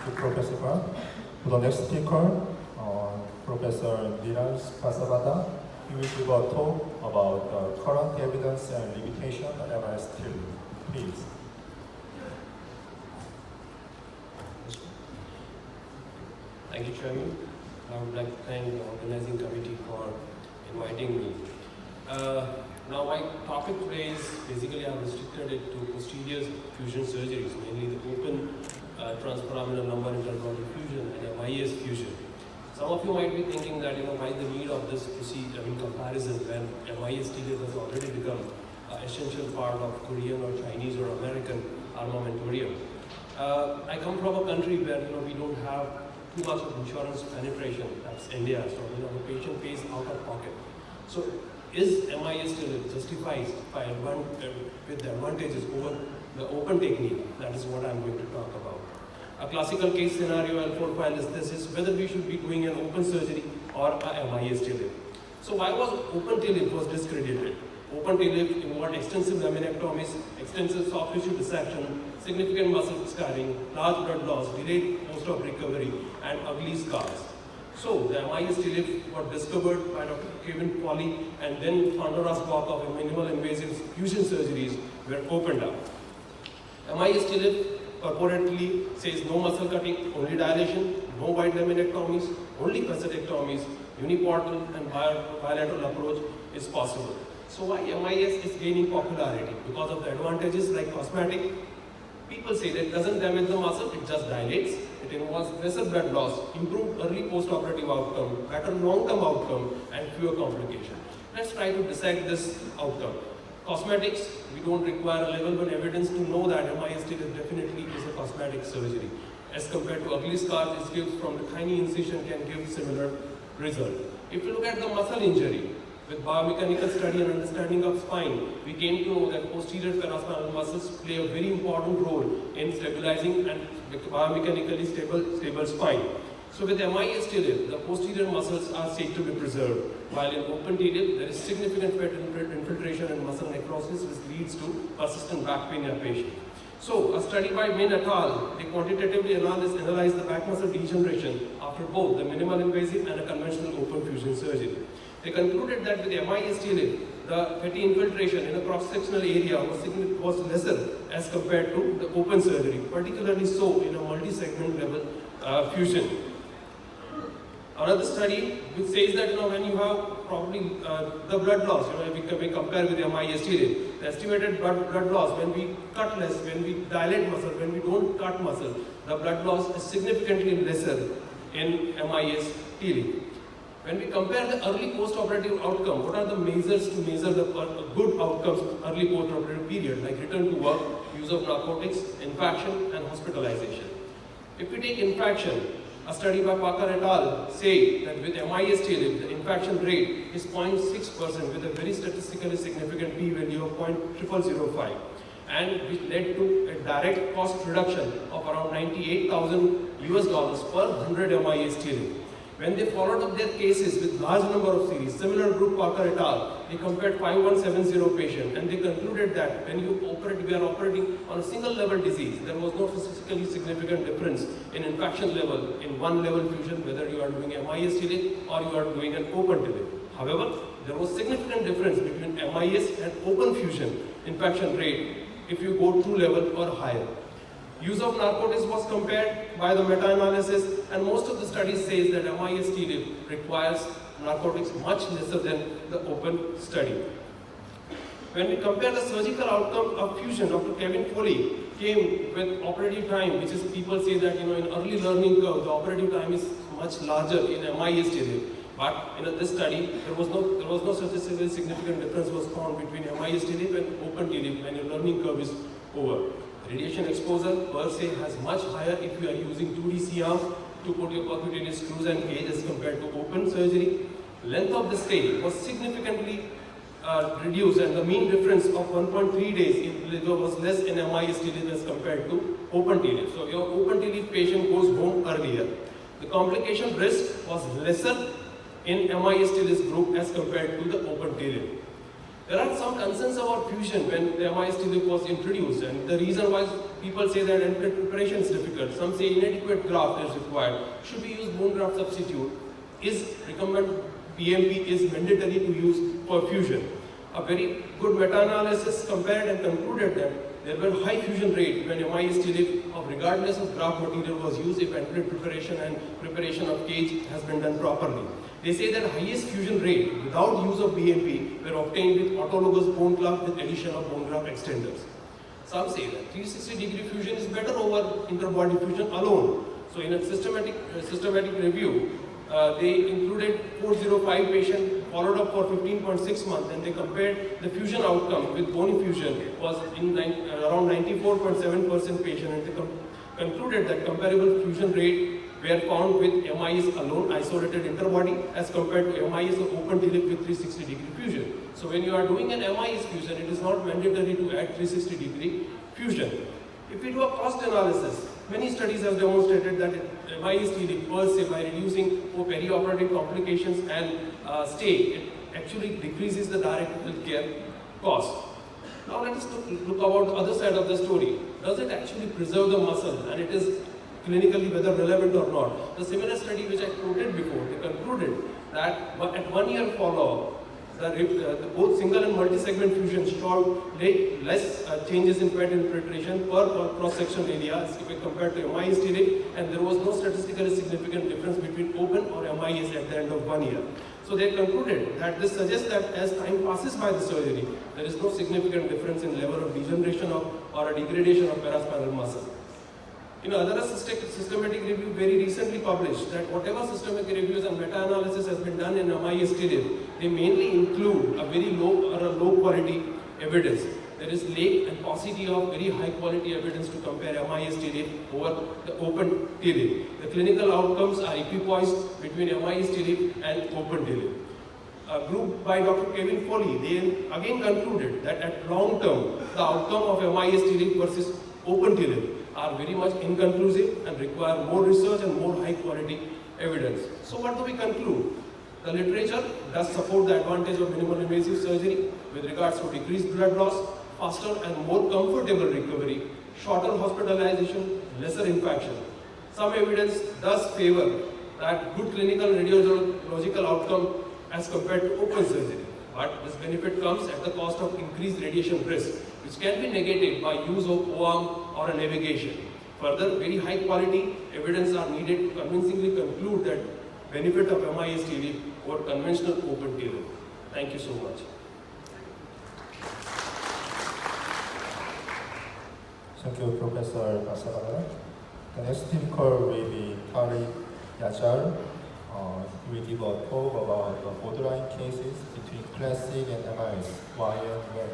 to Professor Brown. For the next speaker, Professor Niraj Vasavada, he will give a talk about current evidence and limitation of MIS-TLIF. Please. Thank you, Chairman. I would like to thank the organizing committee for inviting me. Now, my topic today is basically I've restricted it to posterior fusion surgeries, mainly the open transforaminal lumbar intervertebral fusion and MIS fusion. Some of you might be thinking that why the need of this comparison when MIS-TLIF has already become an essential part of Korean or Chinese or American armamentarium. I come from a country where we don't have too much of insurance penetration. That's India. So the patient pays out of pocket. So is MIS-TLIF justified with the advantages over the open technique? That is what I'm going to talk about. A classical case scenario I'll profile is whether we should be doing an open surgery or a MIS-TLIF. So why was open TLIF was discredited? Open TLIF involved extensive laminectomies, extensive soft tissue dissection, significant muscle scarring, large blood loss, delayed post-op recovery, and ugly scars. So the MIS-TLIF was discovered by Dr. Kevin Foley, and then Pandora's box of minimal invasive fusion surgeries were opened up. MIS-TLIF purportedly says no muscle cutting, only dilation, no wide laminectomies, only facetectomies, uniportal and bilateral approach is possible. So why MIS is gaining popularity? Because of the advantages like cosmetic. People say that it doesn't damage the muscle, it just dilates. It involves lesser blood loss, improved early post-operative outcome, better long-term outcome, and fewer complications. Let's try to dissect this outcome. Cosmetics, we don't require a level 1 evidence to know that MIS-TLIF definitely is a cosmetic surgery. As compared to ugly scars, it gives from the tiny incision can give similar result. If you look at the muscle injury, with biomechanical study and understanding of spine, we came to know that posterior paraspinal muscles play a very important role in stabilizing and biomechanically stable spine. So with MIS-TLIF, the posterior muscles are said to be preserved, while in open TLIF, there is significant fat infiltration and muscle necrosis, which leads to persistent back pain in a patient. So a study by Min et al., they quantitatively analyzed the back muscle degeneration after both the minimal invasive and a conventional open fusion surgery. They concluded that with MIS-TLIF, the fatty infiltration in a cross-sectional area was lesser as compared to the open surgery, particularly so in a multi-segment level fusion. Another study which says that when you have probably the blood loss, if we compare with MIS-TLIF, the estimated blood loss when we cut less, when we dilate muscle, when we don't cut muscle, the blood loss is significantly lesser in MIS-TLIF. When we compare the early post-operative outcome, what are the measures to measure the good outcomes early post-operative period, like return to work, use of narcotics, infarction, and hospitalization? If we take infarction, a study by Parker et al. Say that with MIS-TLIF, the infarction rate is 0.6% with a very statistically significant p-value of 0.0005, and which led to a direct cost reduction of around $98,000 per 100 MIS-TLIF. When they followed up their cases with large number of series, similar group Parker et al., they compared 5170 patients, and they concluded that when we are operating on a single level disease, there was no statistically significant difference in infection level in one level fusion, whether you are doing MIS-TLIF or you are doing an open TLIF. However, there was significant difference between MIS and open fusion infection rate if you go 2 level or higher. Use of narcotics was compared by the meta-analysis, and most of the studies says that MIS-TLIF requires narcotics much lesser than the open study. When we compare the surgical outcome of fusion, Dr. Kevin Foley came with operative time, which is people say that in early learning curve, the operative time is much larger in MIS-TLIF. But in this study, there was no statistically significant difference was found between MIS-TLIF and open TLIF when your learning curve is over. Radiation exposure per se has much higher if you are using 2D C-arm to put your percutaneous screws and cage as compared to open surgery. Length of the stay was significantly reduced, and the mean difference of 1.3 days in liver was less in MIS-TLIF as compared to open TLIF. So your open TLIF patient goes home earlier. The complication risk was lesser in MIS-TLIF group as compared to the open TLIF. There are some concerns about fusion when the MIS-TLIF was introduced, and the reason why people say that end-to-end preparation is difficult. Some say inadequate graft is required. Should we use bone graft substitute? Is recommended BMP is mandatory to use for fusion? A very good meta-analysis compared and concluded that there were high fusion rate when MIS-TLIF of regardless of graft material was used if end-to-end preparation and preparation of cage has been done properly. They say that highest fusion rate without use of BMP were obtained with autologous bone graft with addition of bone graft extenders. Some say that 360-degree fusion is better over interbody fusion alone. So in a systematic review, they included 405 patients followed up for 15.6 months, and they compared the fusion outcome with bone fusion was in around 94.7% patient, and they concluded that comparable fusion rate were found with MIS alone isolated interbody as compared to MIS open TLIF with 360-degree fusion. So when you are doing an MIS fusion, it is not mandatory to add 360-degree fusion. If we do a cost analysis, many studies have demonstrated that MIS-TLIF per se, by reducing perioperative complications and stay, it actually decreases the direct healthcare cost. Now let us look about the other side of the story. Does it actually preserve the muscle, and it is clinically whether relevant or not? The similar study which I quoted before, they concluded that at 1 year follow-up, both single and multi-segment fusion showed less changes in fat infiltration per cross-section area as compared to MIS-TLIF, and there was no statistically significant difference between open or MIS at the end of 1 year. So they concluded that this suggests that as time passes by the surgery, there is no significant difference in level of degeneration or a degradation of paraspinal muscle. Another systematic review very recently published that whatever systematic reviews and meta-analysis has been done in MIS-TLIF, they mainly include a very low or a low quality evidence. There is lack and paucity of very high quality evidence to compare MIS-TLIF over the open TLIF. The clinical outcomes are equipoised between MIS-TLIF and open TLIF. A group by Dr. Kevin Foley, they again concluded that at long term, the outcome of MIS-TLIF versus open TLIF are very much inconclusive and require more research and more high quality evidence. So what do we conclude? The literature does support the advantage of minimal invasive surgery with regards to decreased blood loss, faster and more comfortable recovery, shorter hospitalization, lesser infection. Some evidence does favor that good clinical radiological outcome as compared to open surgery. But this benefit comes at the cost of increased radiation risk, which can be negated by use of O-arm or a navigation. Further, very high quality evidence are needed to convincingly conclude that benefit of MIS-TLIF over conventional open TLIF. Thank you so much. Thank you, Professor Vasavada. The next speaker will be Tariq Yachar. He will give a talk about the borderline cases between classic and MIS, why and when.